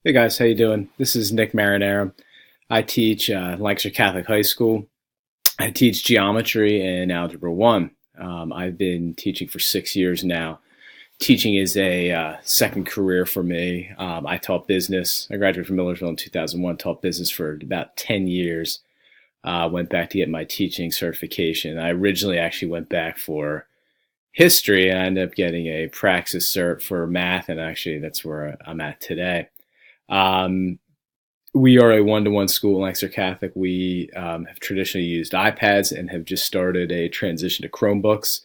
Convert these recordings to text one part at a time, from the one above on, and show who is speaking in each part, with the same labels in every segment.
Speaker 1: Hey guys, how you doing? This is Nick Marinaro. I teach Lancaster Catholic High School. I teach geometry and Algebra 1. I've been teaching for 6 years now. Teaching is a second career for me. I taught business. I graduated from Millersville in 2001, taught business for about 10 years. Went back to get my teaching certification. I originally actually went back for history, and I ended up getting a praxis cert for math, and actually that's where I'm at today. Um, we are a one-to-one school in Lancaster Catholic. We have traditionally used iPads and have just started a transition to Chromebooks.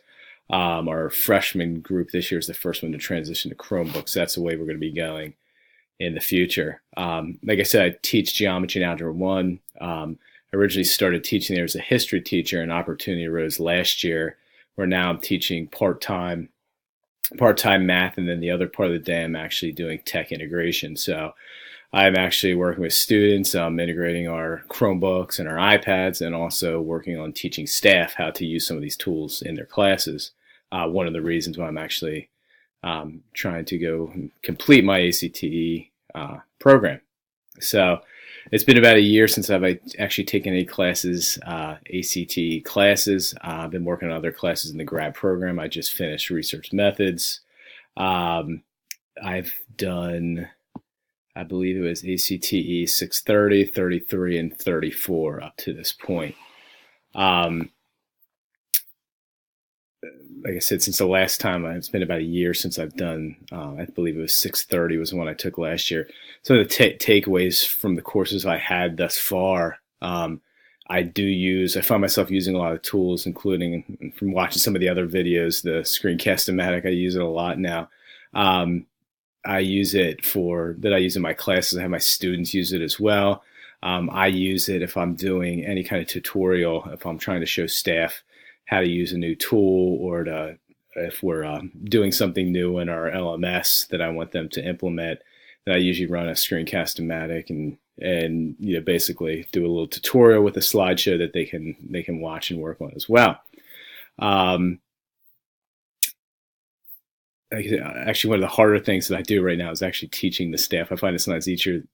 Speaker 1: Our freshman group this year is the first one to transition to Chromebooks. That's the way we're going to be going in the future. Like I said, I teach geometry and Algebra 1. I originally started teaching there as a history teacher. An opportunity arose last year where now I'm teaching part-time math, and then the other part of the day I'm actually doing tech integration. So I'm actually working with students, integrating our Chromebooks and our iPads, and also working on teaching staff how to use some of these tools in their classes. One of the reasons why I'm actually trying to go and complete my ACTE program. So it's been about a year since I've actually taken any classes, ACTE classes. I've been working on other classes in the grad program. I just finished research methods. I've done, I believe it was ACTE 630, 33, and 34 up to this point. Like I said, since the last time, it's been about a year since I've done, I believe it was 630 was the one I took last year. So the takeaways from the courses I had thus far, I find myself using a lot of tools, including from watching some of the other videos, the screencast-o-matic, I use it a lot now. I use it in my classes. I have my students use it as well. I use it if I'm doing any kind of tutorial, if I'm trying to show staff how to use a new tool, or if we're doing something new in our LMS that I want them to implement, then I usually run a screencast-o-matic and basically do a little tutorial with a slideshow that they can watch and work on as well. Actually, one of the harder things that I do right now is actually teaching the staff. I find it sometimes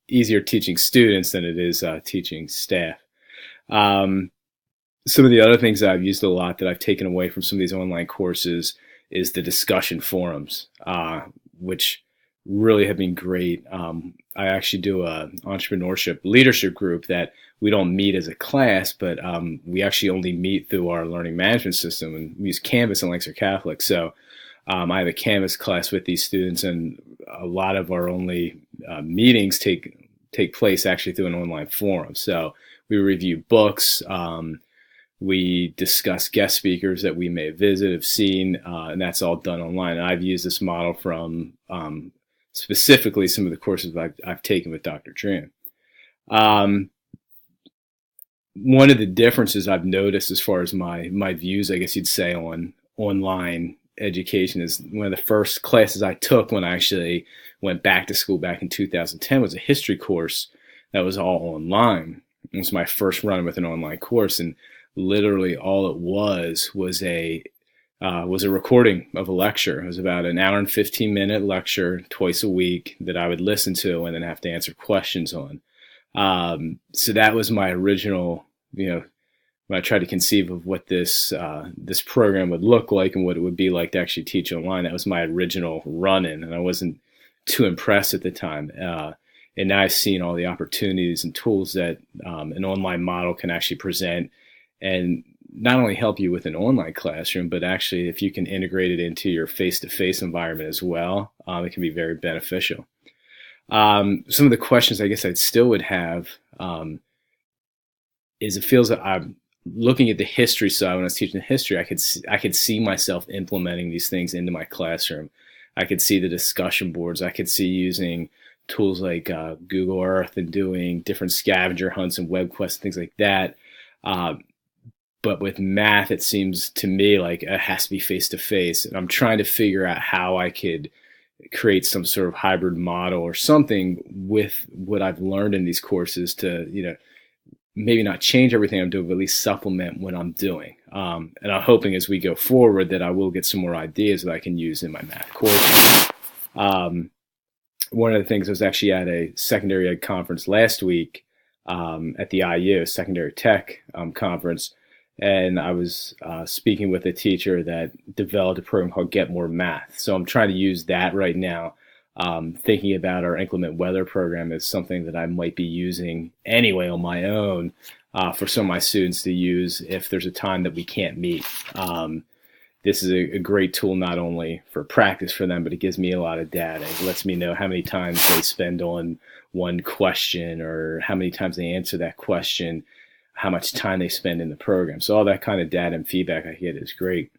Speaker 1: easier teaching students than it is teaching staff. Some of the other things that I've used a lot that I've taken away from some of these online courses is the discussion forums, which really have been great. I actually do an entrepreneurship leadership group that we don't meet as a class, but we actually only meet through our learning management system, and we use Canvas in Lancaster Catholic. So I have a Canvas class with these students, and a lot of our only meetings take place actually through an online forum. So we review books. We discuss guest speakers that we may visit, have seen, and that's all done online. And I've used this model from specifically some of the courses I've taken with Dr. Tran. One of the differences I've noticed as far as my views, I guess you'd say, on online education is one of the first classes I took when I actually went back to school back in 2010 was a history course that was all online. It was my first run with an online course, and literally all it was a recording of a lecture. It was about an hour and 15-minute lecture twice a week that I would listen to and then have to answer questions on. So that was my original, when I tried to conceive of what this program would look like and what it would be like to actually teach online. That was my original run-in, and I wasn't too impressed at the time. And now I've seen all the opportunities and tools that an online model can actually present, and not only help you with an online classroom, but actually if you can integrate it into your face-to-face environment as well, it can be very beneficial. Some of the questions I guess I still would have is it feels that I'm looking at the history side. When I was teaching history, I could see myself implementing these things into my classroom. I could see the discussion boards. I could see using tools like Google Earth and doing different scavenger hunts and web quests, things like that. But with math, it seems to me like it has to be face-to-face. And I'm trying to figure out how I could create some sort of hybrid model or something with what I've learned in these courses to, maybe not change everything I'm doing, but at least supplement what I'm doing. And I'm hoping as we go forward that I will get some more ideas that I can use in my math courses. one of the things, I was actually at a secondary ed conference last week, at the IU Secondary Tech conference, and I was speaking with a teacher that developed a program called Get More Math. So I'm trying to use that right now, thinking about our inclement weather program as something that I might be using anyway on my own, for some of my students to use if there's a time that we can't meet. This is a great tool not only for practice for them, but it gives me a lot of data. It lets me know how many times they spend on one question, or how many times they answer that question, how much time they spend in the program. So all that kind of data and feedback I get is great.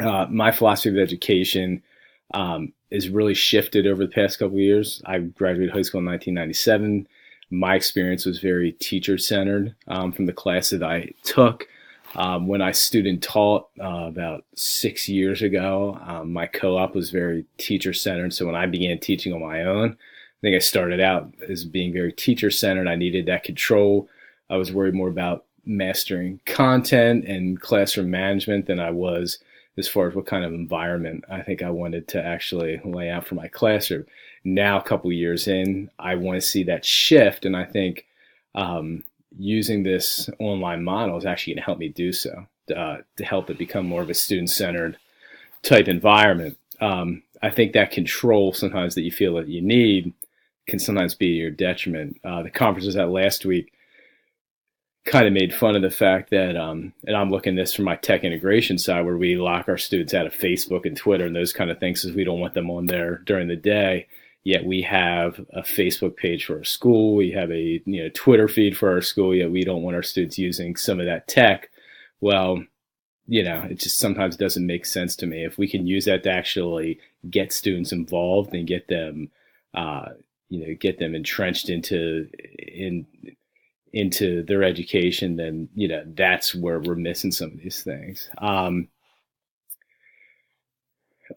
Speaker 1: My philosophy of education is really shifted over the past couple of years. I graduated high school in 1997. My experience was very teacher-centered, from the class that I took. When I student taught about 6 years ago, my co-op was very teacher-centered. So when I began teaching on my own, I think I started out as being very teacher-centered. I needed that control. I was worried more about mastering content and classroom management than I was as far as what kind of environment I think I wanted to actually lay out for my classroom. Now, a couple of years in, I want to see that shift, and I think using this online model is actually going to help me do so, to help it become more of a student-centered type environment. I think that control sometimes that you feel that you need can sometimes be your detriment. The conference I was at last week kind of made fun of the fact that, and I'm looking at this from my tech integration side, where we lock our students out of Facebook and Twitter and those kind of things because we don't want them on there during the day. Yet we have a Facebook page for our school. We have a Twitter feed for our school. Yet we don't want our students using some of that tech. Well, it just sometimes doesn't make sense to me. If we can use that to actually get students involved and get them, get them entrenched into their education, then that's where we're missing some of these things.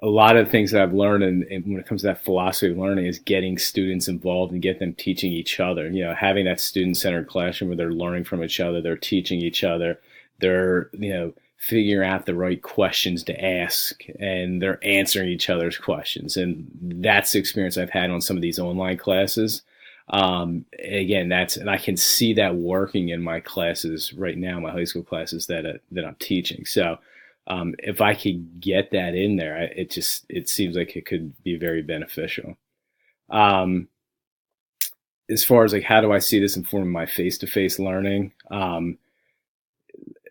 Speaker 1: A lot of things that I've learned, and when it comes to that philosophy of learning, is getting students involved and get them teaching each other. Having that student-centered classroom where they're learning from each other, they're teaching each other, they're figuring out the right questions to ask, and they're answering each other's questions. And that's the experience I've had on some of these online classes. Again, and I can see that working in my classes right now, my high school classes that I'm teaching. So if I could get that in there, it seems like it could be very beneficial. As far as how do I see this informing my face-to-face learning?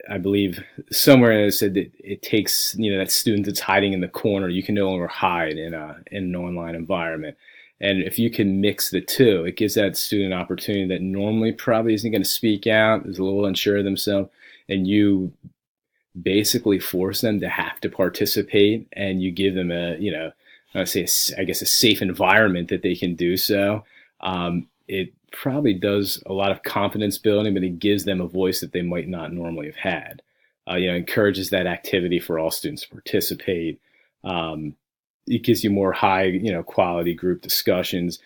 Speaker 1: I believe somewhere it said that it takes, that student that's hiding in the corner, you can no longer hide in an online environment. And if you can mix the two, it gives that student an opportunity that normally probably isn't going to speak out, is a little unsure of themselves, and you basically force them to have to participate, and you give them a safe environment that they can do so. It probably does a lot of confidence building, but it gives them a voice that they might not normally have had. Encourages that activity for all students to participate. It gives you more high, quality group discussions,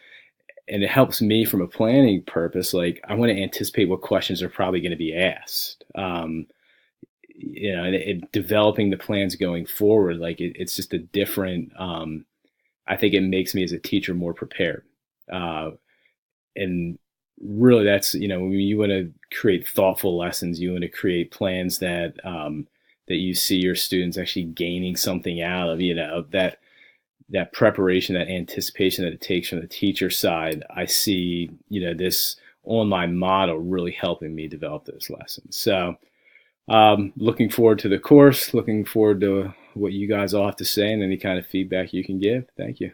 Speaker 1: and it helps me from a planning purpose. Like, I want to anticipate what questions are probably going to be asked. And developing the plans going forward, it's just a different. I think it makes me as a teacher more prepared. And really, that's when you want to create thoughtful lessons, you want to create plans that that you see your students actually gaining something out of, that preparation, that anticipation that it takes from the teacher side. I see, this online model really helping me develop those lessons. So looking forward to the course, looking forward to what you guys all have to say and any kind of feedback you can give. Thank you.